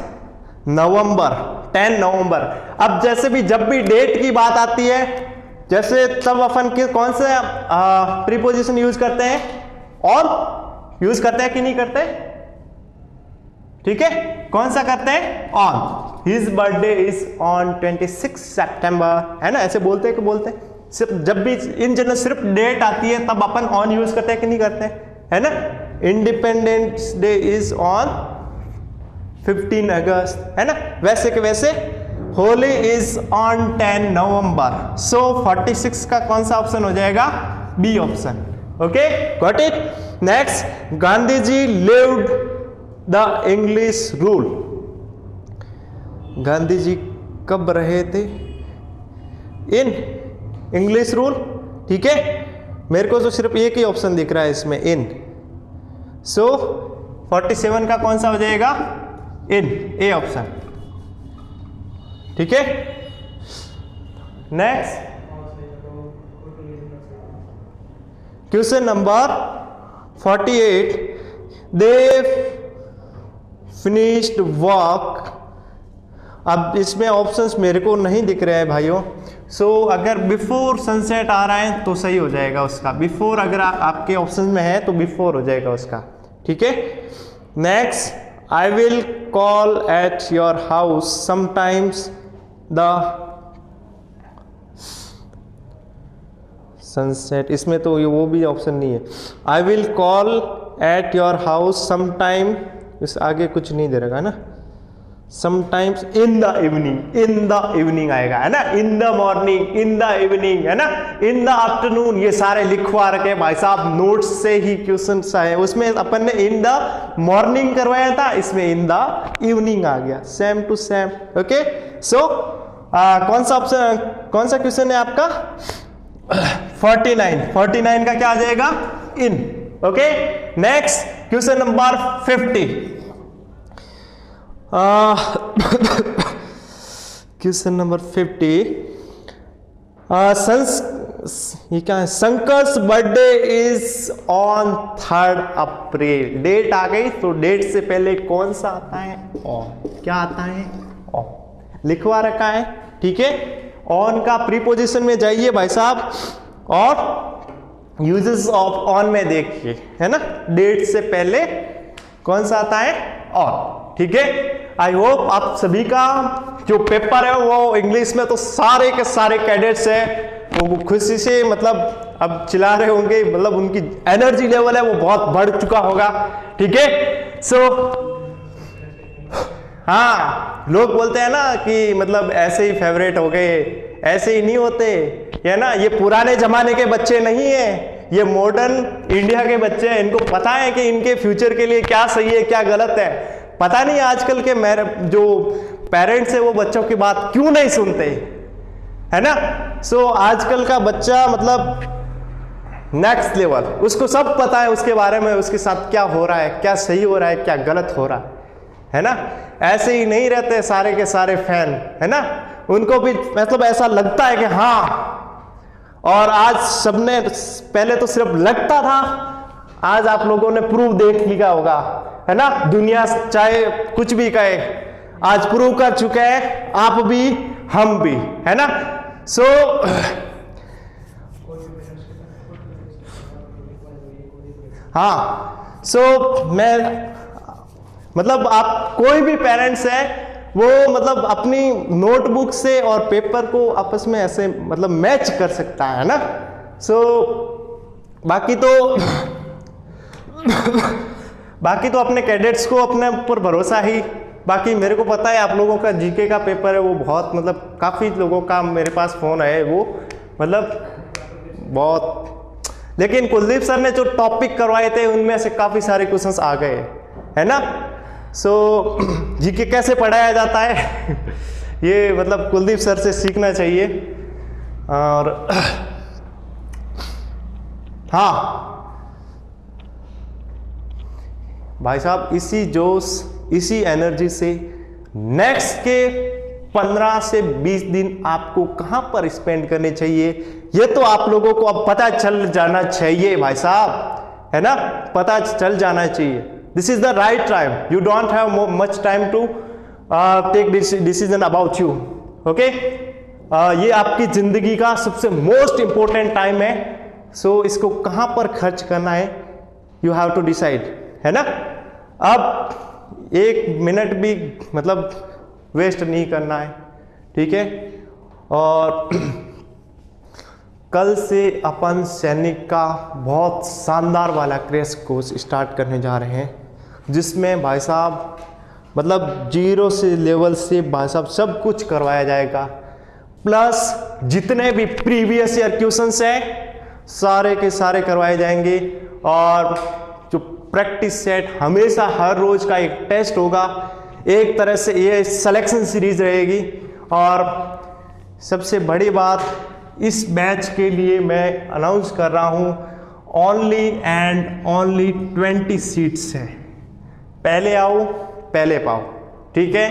नवंबर, 10 नवंबर। अब जैसे भी जब भी डेट की बात आती है, जैसे तब अपन के कौन से प्रीपोजिशन यूज करते हैं? ऑन यूज करते हैं कि नहीं करते? ठीक है, कौन सा करते हैं? On. His birthday is on 26 सितंबर, है ना, ऐसे बोलते हैं कि बोलते हैं? सिर्फ जब भी इन जनरल सिर्फ डेट आती है तब अपन ऑन यूज करते हैं कि नहीं करते हैं, है ना। Independence Day is on 15 August, है ना। वैसे के वैसे Holi is on 10 November. So 46 का कौन सा ऑप्शन हो जाएगा? B option. Okay, got it. Next, Gandhi ji lived the English rule. Gandhi ji कब रहे थे इन इंग्लिश रूल? ठीक है, मेरे को तो सिर्फ एक ही ऑप्शन दिख रहा है इसमें, इन। सो 47 का कौन सा हो जाएगा? इन, ए ऑप्शन। ठीक है, next question number 48, they finished work. अब इसमें ऑप्शंस मेरे को नहीं दिख रहे हैं भाइयों। सो अगर बिफोर सनसेट आ रहा है तो सही हो जाएगा उसका, बिफोर अगर आपके ऑप्शन में है तो बिफोर हो जाएगा उसका। ठीक है, next, I will call at your house sometimes the sunset, इसमें तो वो भी ऑप्शन नहीं है। I will call at your house sometime, इस आगे कुछ नहीं दे रहा है ना। Sometimes in the evening, in the evening आएगा, है ना। In the morning, in the evening, है ना। इन द आफ्टरनून, ये सारे लिखवा रखे भाई साहब, नोट्स से ही क्वेश्चन आए। उसमें अपन ने इन द मॉर्निंग करवाया था, इसमें इन द इवनिंग आ गया, same to same. Okay, so कौन सा ऑप्शन, कौन सा क्वेश्चन है आपका? 49 का क्या आ जाएगा? In. Okay, next question number 50। Question number 50, ये क्या है? Shankar's birthday is on 3 April. Date आ गई तो डेट से पहले कौन सा आता है? ऑन। क्या आता है? ऑन लिखवा रखा है। ठीक है, ऑन का प्रीपोजिशन में जाइए भाई साहब और यूजेस ऑफ ऑन में देखिए, है ना। डेट से पहले कौन सा आता है? ऑन। ठीक है, आई होप आप सभी का जो पेपर है वो इंग्लिश में तो सारे के सारे कैडेट्स है वो खुशी से मतलब अब चिल्ला रहे होंगे, मतलब उनकी एनर्जी लेवल है वो बहुत बढ़ चुका होगा। ठीक है, सो हाँ, लोग बोलते हैं ना कि मतलब ऐसे ही फेवरेट हो गए, ऐसे ही नहीं होते, है ना। ये पुराने जमाने के बच्चे नहीं है, ये मॉडर्न इंडिया के बच्चे हैं। इनको पता है कि इनके फ्यूचर के लिए क्या सही है क्या गलत है। पता नहीं आजकल के मेरे जो पेरेंट्स है वो बच्चों की बात क्यों नहीं सुनते, है ना। सो आजकल का बच्चा मतलब नेक्स्ट लेवल, उसको सब पता है उसके बारे में, उसके साथ क्या हो रहा है, क्या सही हो रहा है, क्या गलत हो रहा है ना। ऐसे ही नहीं रहते सारे के सारे फैन, है ना। उनको भी मतलब ऐसा लगता है कि हाँ, और आज सबने, पहले तो सिर्फ लगता था, आज आप लोगों ने प्रूव देख लिया होगा, है ना। दुनिया चाहे कुछ भी कहे, आज प्रूव कर चुके हैं, आप भी हम भी, है ना। सो हाँ, सो मैं मतलब आप कोई भी पेरेंट्स है वो मतलब अपनी नोटबुक से और पेपर को आपस में ऐसे मतलब मैच कर सकता है ना। सो बाकी तो अपने कैडेट्स को अपने ऊपर भरोसा ही। बाकी मेरे को पता है आप लोगों का जीके का पेपर है वो बहुत मतलब काफ़ी लोगों का मेरे पास फ़ोन है वो मतलब बहुत, लेकिन कुलदीप सर ने जो टॉपिक करवाए थे उनमें से काफ़ी सारे क्वेश्चंस आ गए, है ना। सो जीके कैसे पढ़ाया जाता है ये मतलब कुलदीप सर से सीखना चाहिए। और हाँ भाई साहब, इसी जोश इसी एनर्जी से नेक्स्ट के 15 से 20 दिन आपको कहां पर स्पेंड करने चाहिए ये तो आप लोगों को अब पता चल जाना चाहिए भाई साहब, है ना, पता चल जाना चाहिए। This is the right time, you don't have much time to take decision about you, okay. ये आपकी जिंदगी का सबसे मोस्ट इंपॉर्टेंट टाइम है। सो इसको कहां पर खर्च करना है यू हैव टू डिसाइड, है ना। अब 1 मिनट भी मतलब वेस्ट नहीं करना है, ठीक है। और कल से अपन सैनिक का बहुत शानदार वाला क्रैश कोर्स स्टार्ट करने जा रहे हैं, जिसमें भाई साहब मतलब 0 से लेवल से भाई साहब सब कुछ करवाया जाएगा, प्लस जितने भी प्रीवियस ईयर क्वेश्चंस हैं सारे के सारे करवाए जाएंगे। और जो प्रैक्टिस सेट हमेशा हर रोज का एक टेस्ट होगा, एक तरह से ये सिलेक्शन सीरीज रहेगी। और सबसे बड़ी बात, इस बैच के लिए मैं अनाउंस कर रहा हूँ ओनली एंड ओनली 20 सीट्स हैं। पहले आओ पहले पाओ, ठीक है।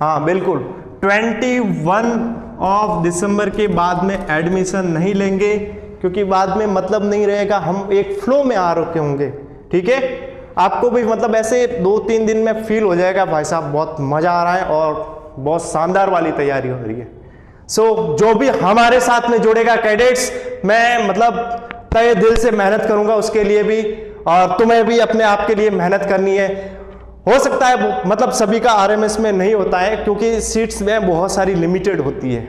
हाँ बिल्कुल, 21 ऑफ दिसंबर के बाद में एडमिशन नहीं लेंगे, क्योंकि बाद में मतलब नहीं रहेगा, हम एक फ्लो में आ रखे होंगे, ठीक है। आपको भी मतलब ऐसे 2-3 दिन में फील हो जाएगा भाई साहब बहुत मजा आ रहा है और बहुत शानदार वाली तैयारी हो रही है। सो जो भी हमारे साथ में जुड़ेगा कैडेट्स, मैं मतलब तहे दिल से मेहनत करूंगा उसके लिए भी, और तुम्हें भी अपने आप के लिए मेहनत करनी है। हो सकता है मतलब सभी का आरएमएस में नहीं होता है, क्योंकि सीट्स में बहुत सारी लिमिटेड होती है।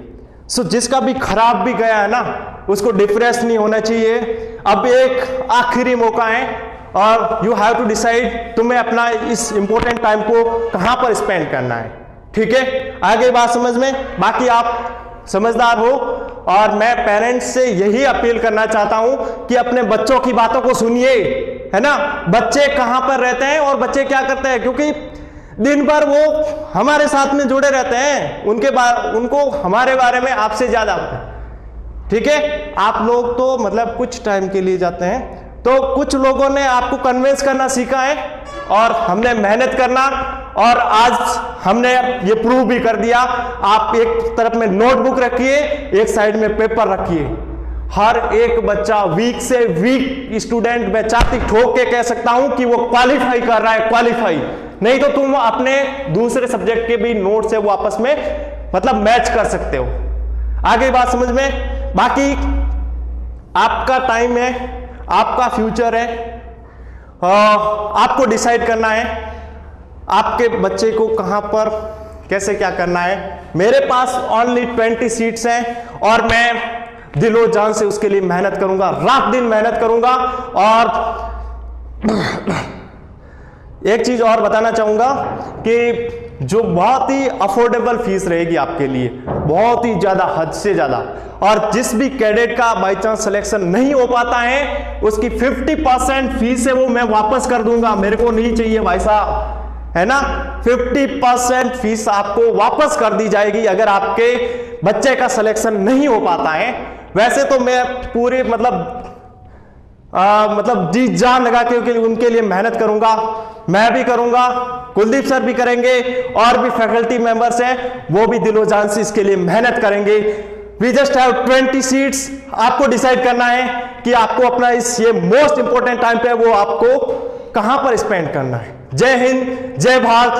सो जिसका भी खराब भी गया है ना, उसको डिप्रेस नहीं होना चाहिए। अब एक आखिरी मौका है और यू हैव टू डिसाइड तुम्हें अपना इस इंपॉर्टेंट टाइम को कहां पर स्पेंड करना है, ठीक है। आगे बात समझ में, बाकी आप समझदार हो। और मैं पेरेंट्स से यही अपील करना चाहता हूं कि अपने बच्चों की बातों को सुनिए, है ना। बच्चे कहां पर रहते हैं और बच्चे क्या करते हैं, क्योंकि दिन भर वो हमारे साथ में जुड़े रहते हैं, उनको हमारे बारे में आपसे ज्यादा पता है, ठीक है। आप लोग तो मतलब कुछ टाइम के लिए जाते हैं, तो कुछ लोगों ने आपको कन्विंस करना सीखा है और हमने मेहनत करना, और आज हमने ये प्रूव भी कर दिया। आप एक तरफ में नोटबुक रखिए, एक साइड में पेपर रखिए। हर एक बच्चा वीक से वीक स्टूडेंट मैं चाहती ठोक के कह सकता हूं कि वो क्वालिफाई कर रहा है, क्वालिफाई। नहीं तो तुम अपने दूसरे सब्जेक्ट के भी नोट से वो आपस में मतलब मैच कर सकते हो। आगे बात समझ में, बाकी आपका टाइम है, आपका फ्यूचर है, आपको डिसाइड करना है आपके बच्चे को कहां पर कैसे क्या करना है। मेरे पास ओनली 20 सीट्स हैं और मैं दिलो जान से उसके लिए मेहनत करूंगा, रात दिन मेहनत करूंगा। और एक चीज और बताना चाहूंगा कि जो बहुत ही अफोर्डेबल फीस रहेगी आपके लिए, बहुत ही ज्यादा, हद से ज्यादा। और जिस भी कैडेट का बाई चांस सिलेक्शन नहीं हो पाता है, उसकी 50% फीस है वो मैं वापस कर दूंगा, मेरे को नहीं चाहिए भाई साहब, है ना। 50% फीस आपको वापस कर दी जाएगी अगर आपके बच्चे का सिलेक्शन नहीं हो पाता है। वैसे तो मैं पूरे मतलब जी जान लगा के उनके लिए मेहनत करूंगा, मैं भी करूंगा, कुलदीप सर भी करेंगे, और भी फैकल्टी मेंबर्स हैं वो भी दिलो जान से इसके लिए मेहनत करेंगे। We just have 20 seats. आपको डिसाइड करना है कि आपको अपना इस ये मोस्ट इंपॉर्टेंट टाइम पे वो आपको कहां पर स्पेंड करना है। जय हिंद, जय भारत।